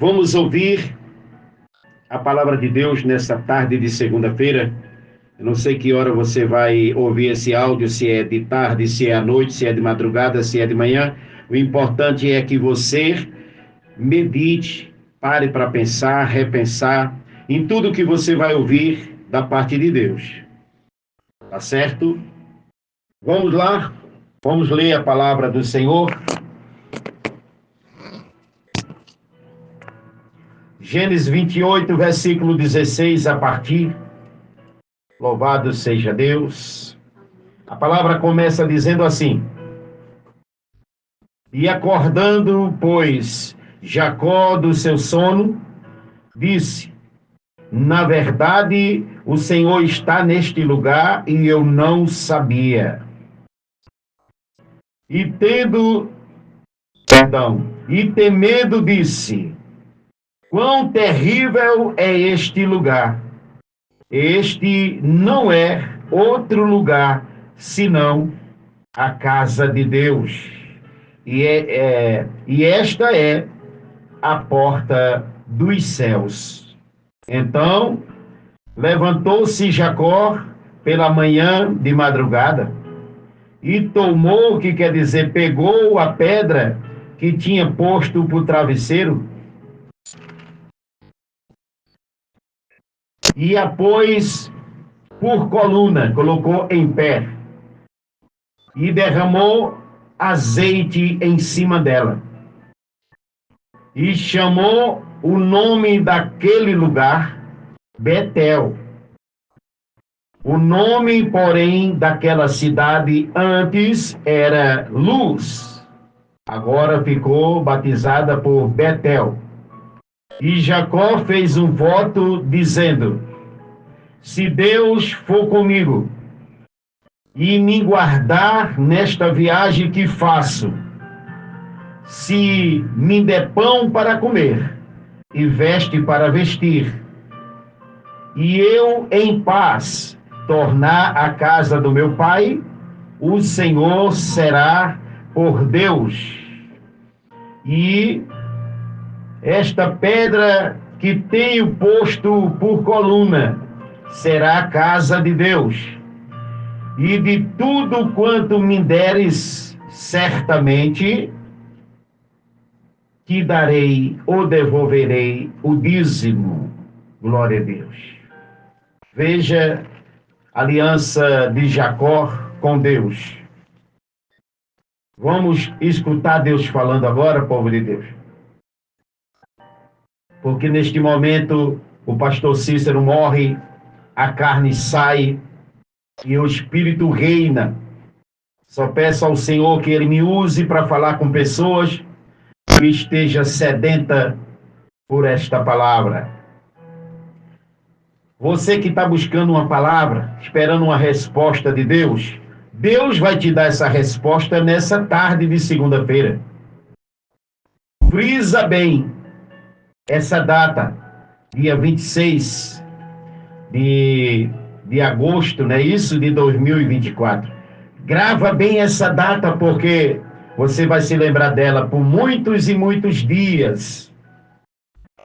Vamos ouvir a palavra de Deus nessa tarde de segunda-feira. Eu não sei que hora você vai ouvir esse áudio, se é de tarde, se é à noite, se é de madrugada, se é de manhã. O importante é que você medite, pare para pensar, repensar em tudo que você vai ouvir da parte de Deus. Tá certo? Vamos lá? Vamos ler a palavra do Senhor. Gênesis 28, versículo 16 a partir. Louvado seja Deus. A palavra começa dizendo assim: E acordando, pois, Jacó do seu sono, disse: Na verdade, o Senhor está neste lugar e eu não sabia. E temendo, disse: Quão terrível é este lugar! Este não é outro lugar senão a casa de Deus. E esta é a porta dos céus. Então, levantou-se Jacó pela manhã de madrugada e tomou, que quer dizer, pegou a pedra que tinha posto para o travesseiro e a pôs por coluna, colocou em pé e derramou azeite em cima dela. E chamou o nome daquele lugar Betel. O nome, porém, daquela cidade antes era Luz. Agora ficou batizada por Betel. E Jacó fez um voto dizendo: Se Deus for comigo e me guardar nesta viagem que faço, se me der pão para comer e veste para vestir, e eu em paz tornar a casa do meu pai, o Senhor será por Deus. E esta pedra que tenho posto por coluna será a casa de Deus. E de tudo quanto me deres, certamente te darei ou devolverei o dízimo. Glória a Deus. Veja a aliança de Jacó com Deus. Vamos escutar Deus falando agora, povo de Deus. Porque neste momento o pastor Cícero morre, a carne sai e o Espírito reina. Só peço ao Senhor que Ele me use para falar com pessoas que esteja sedenta por esta palavra. Você que está buscando uma palavra, esperando uma resposta de Deus, Deus vai te dar essa resposta nessa tarde de segunda-feira. Frisa bem essa data, dia 26 de agosto, não é isso? De 2024. Grava bem essa data, porque você vai se lembrar dela por muitos e muitos dias.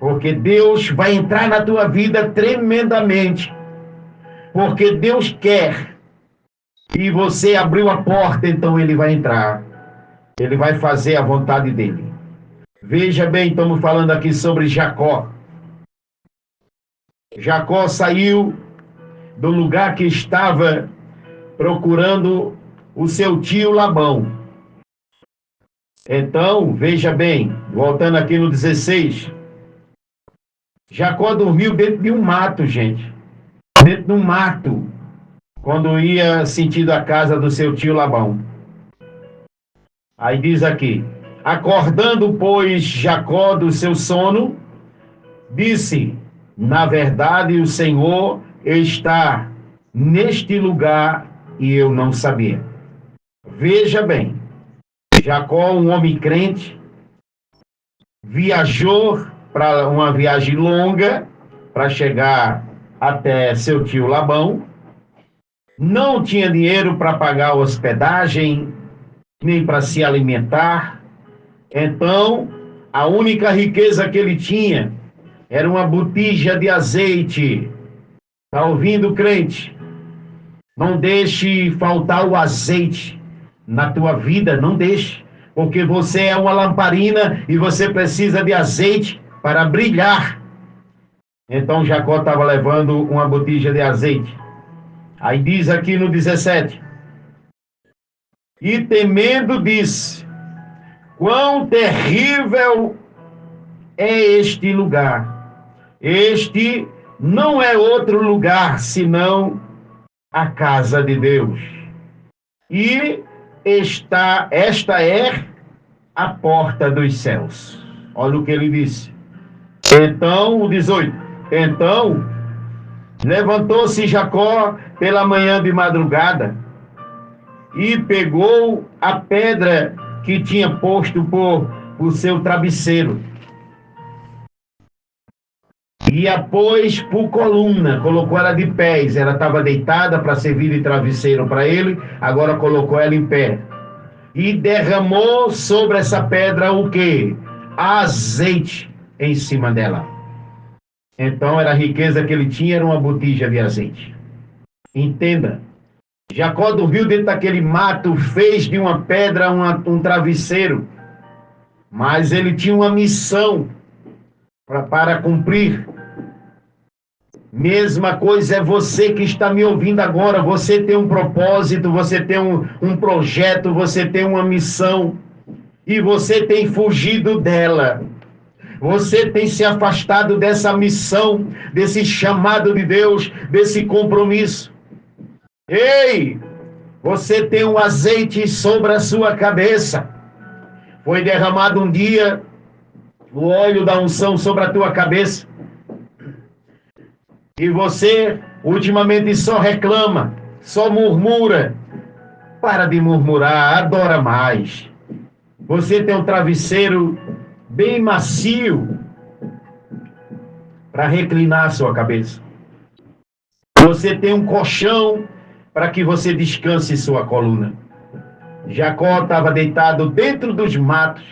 Porque Deus vai entrar na tua vida tremendamente. Porque Deus quer. E você abriu a porta, então Ele vai entrar. Ele vai fazer a vontade dEle. Veja bem, estamos falando aqui sobre Jacó. Jacó saiu do lugar que estava procurando o seu tio Labão. Então, veja bem, voltando aqui no 16, Jacó dormiu dentro de um mato, gente. Dentro de um mato, quando ia sentido a casa do seu tio Labão. Aí diz aqui: Acordando, pois, Jacó do seu sono, disse: Na verdade, o Senhor está neste lugar e eu não sabia. Veja bem, Jacó, um homem crente, viajou para uma viagem longa para chegar até seu tio Labão. Não tinha dinheiro para pagar a hospedagem, nem para se alimentar. Então, A única riqueza que ele tinha era uma botija de azeite. Está ouvindo, crente? Não deixe faltar o azeite na tua vida, não deixe. Porque você é uma lamparina e você precisa de azeite para brilhar. Então Jacó estava levando uma botija de azeite. Aí diz aqui no 17: e temendo disse: quão terrível é este lugar! Este não é outro lugar senão a casa de Deus. E esta é a porta dos céus. Olha o que ele disse. Então, o 18. Então, levantou-se Jacó pela manhã de madrugada e pegou a pedra que tinha posto por seu travesseiro e a pôs por coluna, colocou ela de pés. Ela estava deitada para servir de travesseiro para ele, agora colocou ela em pé. E derramou sobre essa pedra o quê? Azeite em cima dela. Então era a riqueza que ele tinha, era uma botija de azeite. Entenda. Jacó dormiu dentro daquele mato, fez de uma pedra um travesseiro. Mas ele tinha uma missão para cumprir. Mesma coisa é você que está me ouvindo agora. Você tem um propósito, você tem um projeto, você tem uma missão e você tem fugido dela. Você tem se afastado dessa missão, desse chamado de Deus, desse compromisso. Ei, você tem um azeite sobre a sua cabeça. Foi derramado um dia o óleo da unção sobre a tua cabeça. E você ultimamente só reclama, só murmura. Para de murmurar, adora mais. Você tem um travesseiro bem macio para reclinar a sua cabeça. Você tem um colchão para que você descanse sua coluna. Jacó estava deitado dentro dos matos,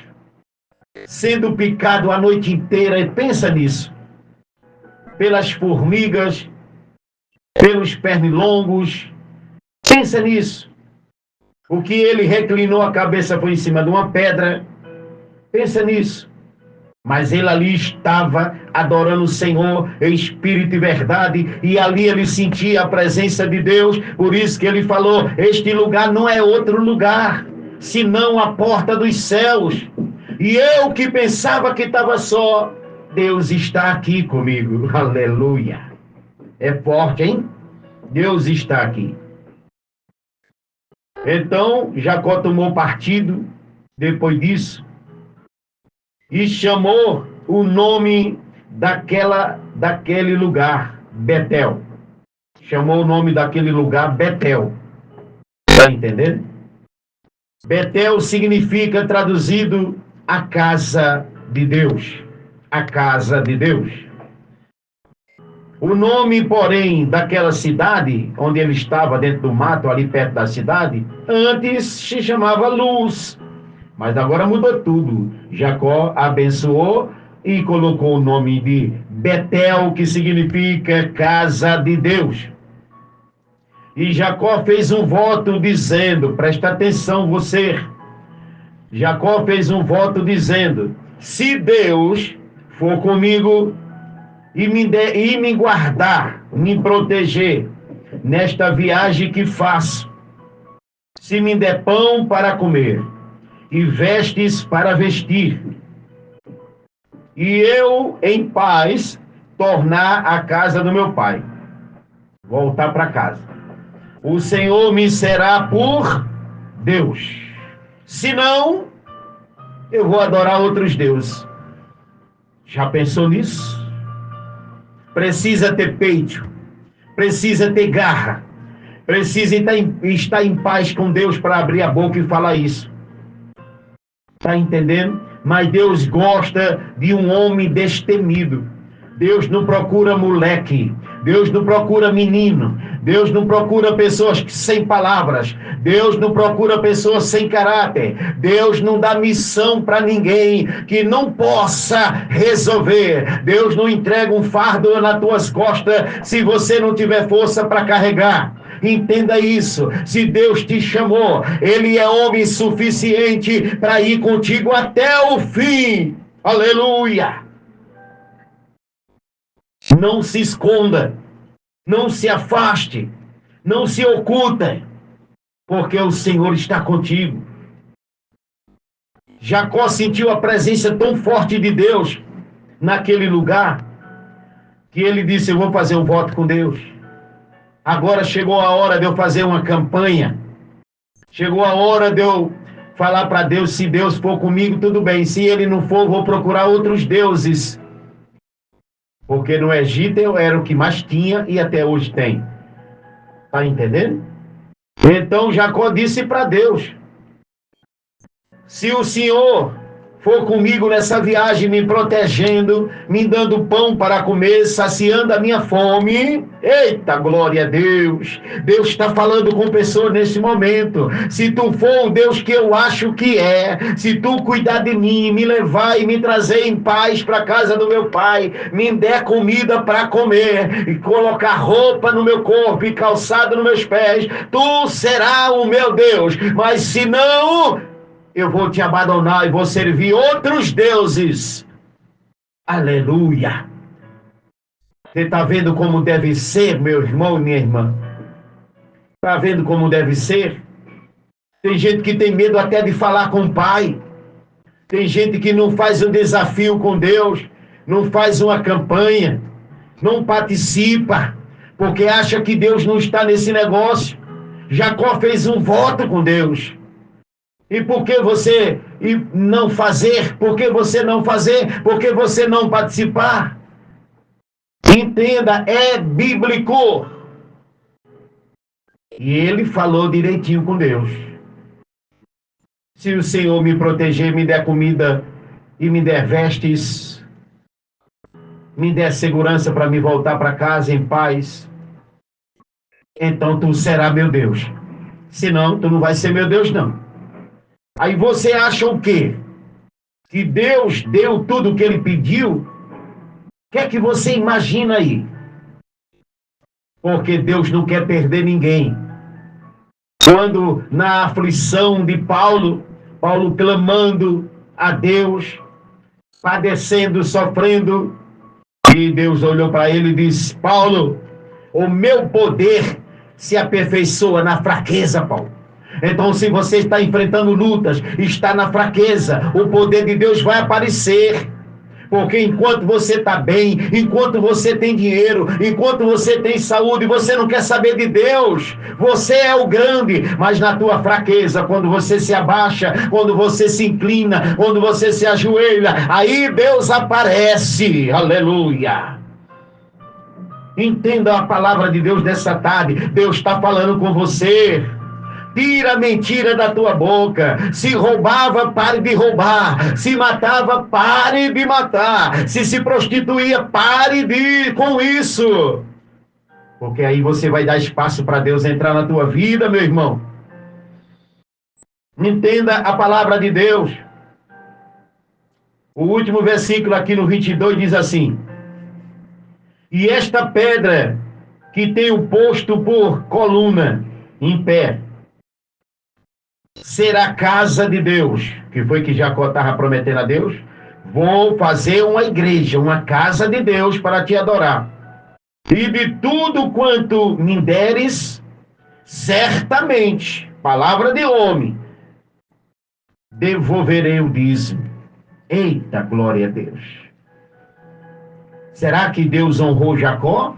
sendo picado a noite inteira, e pensa nisso, pelas formigas, pelos pernilongos. Pensa nisso. O que ele reclinou a cabeça foi em cima de uma pedra. Pensa nisso. Mas ele ali estava adorando o Senhor em espírito e verdade, e ali ele sentia a presença de Deus. Por isso que ele falou: este lugar não é outro lugar senão a porta dos céus. E eu que pensava que estava só, Deus está aqui comigo. Aleluia. É forte, hein? Deus está aqui. Então Jacó tomou partido depois disso e chamou o nome daquele lugar Betel. Chamou o nome daquele lugar Betel. Está entendendo? Betel significa, traduzido, a casa de Deus. A casa de Deus. O nome, porém, daquela cidade, onde ele estava dentro do mato, ali perto da cidade, antes se chamava Luz. Mas agora mudou tudo. Jacó abençoou e colocou o nome de Betel, que significa casa de Deus. E Jacó fez um voto dizendo, presta atenção você, Jacó fez um voto dizendo: se Deus for comigo e me guardar, me proteger nesta viagem que faço, se me der pão para comer e vestes para vestir, e eu em paz tornar a casa do meu pai, voltar para casa, o Senhor me será por Deus. Se não, eu vou adorar outros deuses. Já pensou nisso? Precisa ter peito, precisa ter garra, precisa estar em paz com Deus para abrir a boca e falar isso. Está entendendo? Mas Deus gosta de um homem destemido. Deus não procura moleque. Deus não procura menino. Deus não procura pessoas sem palavras. Deus não procura pessoas sem caráter. Deus não dá missão para ninguém que não possa resolver. Deus não entrega um fardo nas tuas costas se você não tiver força para carregar. Entenda isso. Se Deus te chamou, Ele é homem suficiente para ir contigo até o fim. Aleluia! Não se esconda, não se afaste, não se oculte, porque o Senhor está contigo. Jacó sentiu a presença tão forte de Deus naquele lugar, que ele disse: eu vou fazer um voto com Deus. Agora chegou a hora de eu fazer uma campanha. Chegou a hora de eu falar para Deus: se Deus for comigo, tudo bem. Se Ele não for, vou procurar outros deuses. Porque no Egito eu era o que mais tinha e até hoje tem. Está entendendo? Então Jacó disse para Deus: se o Senhor for comigo nessa viagem, me protegendo, me dando pão para comer, saciando a minha fome. Eita, glória a Deus! Deus está falando com pessoas nesse momento. Se tu for o Deus que eu acho que é, se tu cuidar de mim, me levar e me trazer em paz para a casa do meu pai, me der comida para comer, e colocar roupa no meu corpo e calçado nos meus pés, tu serás o meu Deus. Mas se não, eu vou te abandonar e vou servir outros deuses. Aleluia! Você está vendo como deve ser, meu irmão e minha irmã? Está vendo como deve ser? Tem gente que tem medo até de falar com o Pai. Tem gente que não faz um desafio com Deus, não faz uma campanha, não participa, porque acha que Deus não está nesse negócio. Jacó fez um voto com Deus. E por que você não fazer? Por que você não fazer? Por que você não participar? Entenda, é bíblico. E ele falou direitinho com Deus. Se o Senhor me proteger, me der comida e me der vestes, me der segurança para me voltar para casa em paz, então tu será meu Deus. Senão, tu não vai ser meu Deus, não. Aí você acha o quê? Que Deus deu tudo o que Ele pediu? O que é que você imagina aí? Porque Deus não quer perder ninguém. Quando na aflição de Paulo clamando a Deus, padecendo, sofrendo, e Deus olhou para ele e disse: Paulo, o meu poder se aperfeiçoa na fraqueza, Paulo. Então, se você está enfrentando lutas, está na fraqueza, o poder de Deus vai aparecer. Porque enquanto você está bem, enquanto você tem dinheiro, enquanto você tem saúde, você não quer saber de Deus. Você é o grande, mas na tua fraqueza, quando você se abaixa, quando você se inclina, quando você se ajoelha, aí Deus aparece. Aleluia! Entenda a palavra de Deus dessa tarde. Deus está falando com você. Tira a mentira da tua boca. Se roubava, pare de roubar. Se matava, pare de matar. Se prostituía, pare com isso. Porque aí você vai dar espaço para Deus entrar na tua vida, meu irmão. Entenda a palavra de Deus. O último versículo aqui no 22 diz assim: e esta pedra que tenho posto por coluna em pé será casa de Deus. Que foi que Jacó estava prometendo a Deus? Vou fazer uma igreja, uma casa de Deus para te adorar. E de tudo quanto me deres, certamente, palavra de homem, devolverei o dízimo. Eita, glória a Deus. Será que Deus honrou Jacó?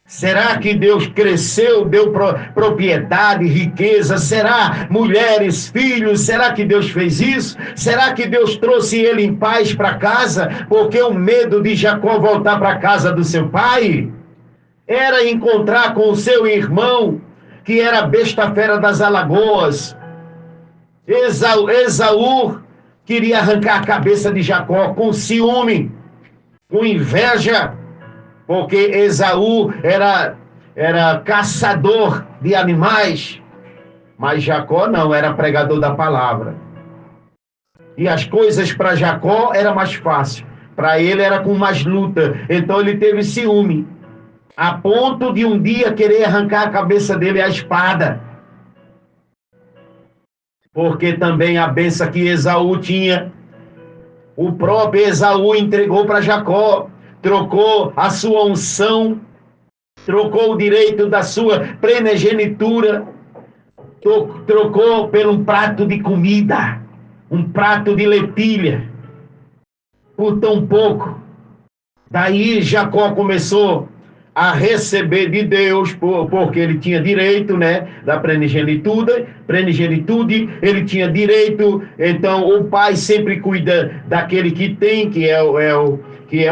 Será que Deus cresceu, deu propriedade, riqueza? Será mulheres, filhos? Será que Deus fez isso? Será que Deus trouxe ele em paz para casa? Porque o medo de Jacó voltar para a casa do seu pai era encontrar com o seu irmão, que era a besta fera das Alagoas. Esaú queria arrancar a cabeça de Jacó com ciúme, com inveja. porque Esaú era caçador de animais, mas Jacó não, era pregador da palavra. E as coisas para Jacó era mais fácil, para ele era com mais luta. Então ele teve ciúme, a ponto de um dia querer arrancar a cabeça dele à espada. Porque também a bênção que Esaú tinha, o próprio Esaú entregou para Jacó, trocou a sua unção, trocou o direito da sua primogenitura, trocou por um prato de comida, um prato de lentilha, por tão pouco. Daí Jacó começou a receber de Deus, porque ele tinha direito, né, da primogenitura, ele tinha direito. Então o pai sempre cuida daquele que tem, que é o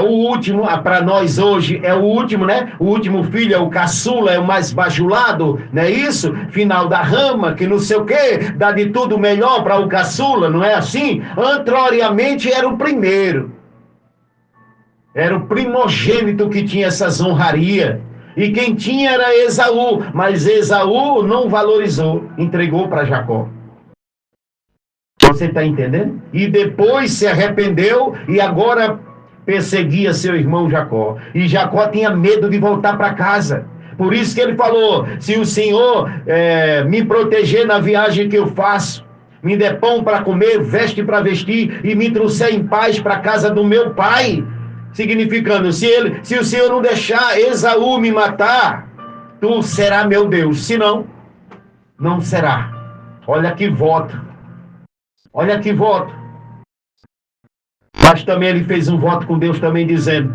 último. Para nós hoje é o último, né? O último filho é o caçula, é o mais bajulado, não é isso? Final da rama, que não sei o quê, dá de tudo melhor para o caçula, não é assim? Anteriormente era o primeiro. Era o primogênito que tinha essas honrarias. E quem tinha era Esaú. Mas Esaú não valorizou. Entregou para Jacó. Você está entendendo? E depois se arrependeu e agora perseguia seu irmão Jacó. E Jacó tinha medo de voltar para casa. Por isso que ele falou: se o Senhor me proteger na viagem que eu faço, me der pão para comer, veste para vestir e me trouxer em paz para a casa do meu pai... Significando, se o Senhor não deixar Esaú me matar, tu será meu Deus. Se não, não será. Olha que voto. Olha que voto. Mas também ele fez um voto com Deus também dizendo: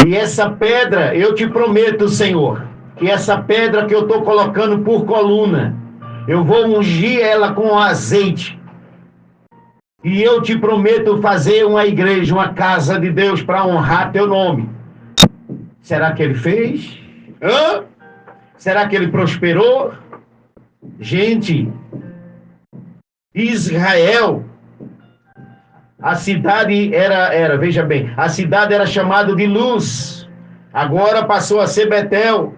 e essa pedra, eu te prometo, Senhor, que essa pedra que eu estou colocando por coluna, eu vou ungir ela com azeite. E eu te prometo fazer uma igreja, uma casa de Deus para honrar teu nome. Será que ele fez? Será que ele prosperou? Gente, Israel, a cidade veja bem, a cidade era chamada de Luz. Agora passou a ser Betel.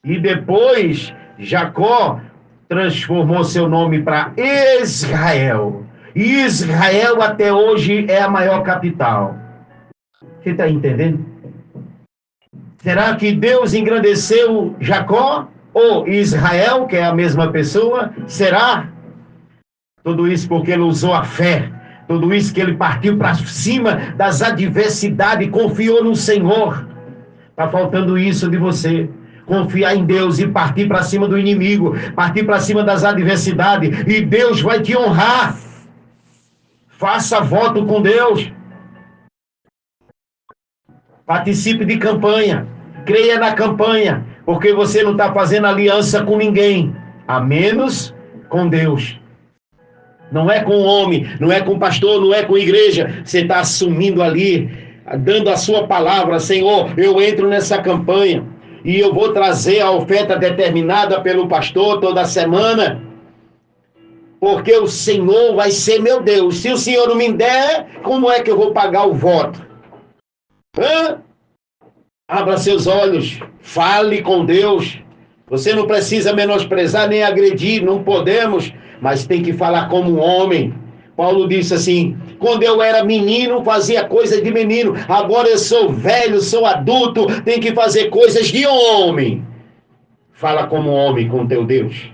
E depois Jacó transformou seu nome para Israel. E Israel até hoje é a maior capital. Você está entendendo? Será que Deus engrandeceu Jacó ou Israel, que é a mesma pessoa? Será? Tudo isso porque ele usou a fé. Tudo isso que ele partiu para cima das adversidades, confiou no Senhor. Está faltando isso de você. Confiar em Deus e partir para cima do inimigo, partir para cima das adversidades, e Deus vai te honrar. Faça voto com Deus. Participe de campanha. Creia na campanha. Porque você não está fazendo aliança com ninguém, a menos com Deus. Não é com o homem, não é com o pastor, não é com a igreja. Você está assumindo ali, dando a sua palavra: Senhor, eu entro nessa campanha e eu vou trazer a oferta determinada pelo pastor toda semana. Porque o Senhor vai ser meu Deus. Se o Senhor não me der, como é que eu vou pagar o voto? Abra seus olhos. Fale com Deus. Você não precisa menosprezar nem agredir. Não podemos. Mas tem que falar como um homem. Paulo disse assim: quando eu era menino, fazia coisas de menino. Agora eu sou velho, sou adulto. Tenho que fazer coisas de homem. Fala como um homem com teu Deus.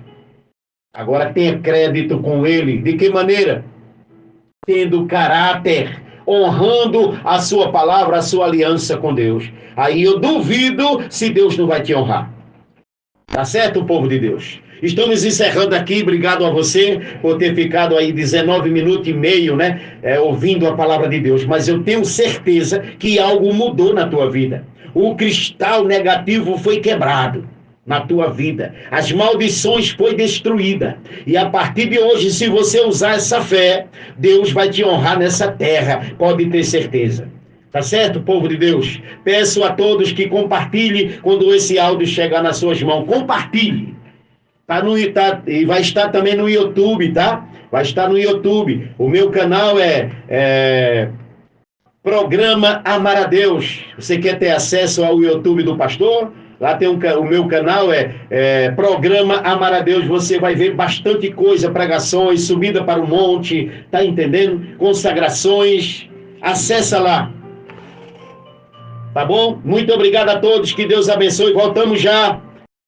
Agora tenha crédito com ele. De que maneira? Tendo caráter, honrando a sua palavra, a sua aliança com Deus. Aí eu duvido se Deus não vai te honrar. Tá certo, povo de Deus? Estamos encerrando aqui. Obrigado a você por ter ficado aí 19 minutos e meio, né? Ouvindo a palavra de Deus. Mas eu tenho certeza que algo mudou na tua vida. O cristal negativo foi quebrado na tua vida. As maldições foi destruída. E a partir de hoje, se você usar essa fé, Deus vai te honrar nessa terra. Pode ter certeza. Tá certo, povo de Deus? Peço a todos que compartilhem quando esse áudio chegar nas suas mãos. Compartilhe. E vai estar também no YouTube, tá? Vai estar no YouTube. O meu canal é Programa Amar a Deus. Você quer ter acesso ao YouTube do pastor? Lá tem o meu canal, Programa Amar a Deus. Você vai ver bastante coisa, pregações, subida para o monte, tá entendendo? Consagrações. Acessa lá. Tá bom? Muito obrigado a todos, que Deus abençoe. Voltamos já.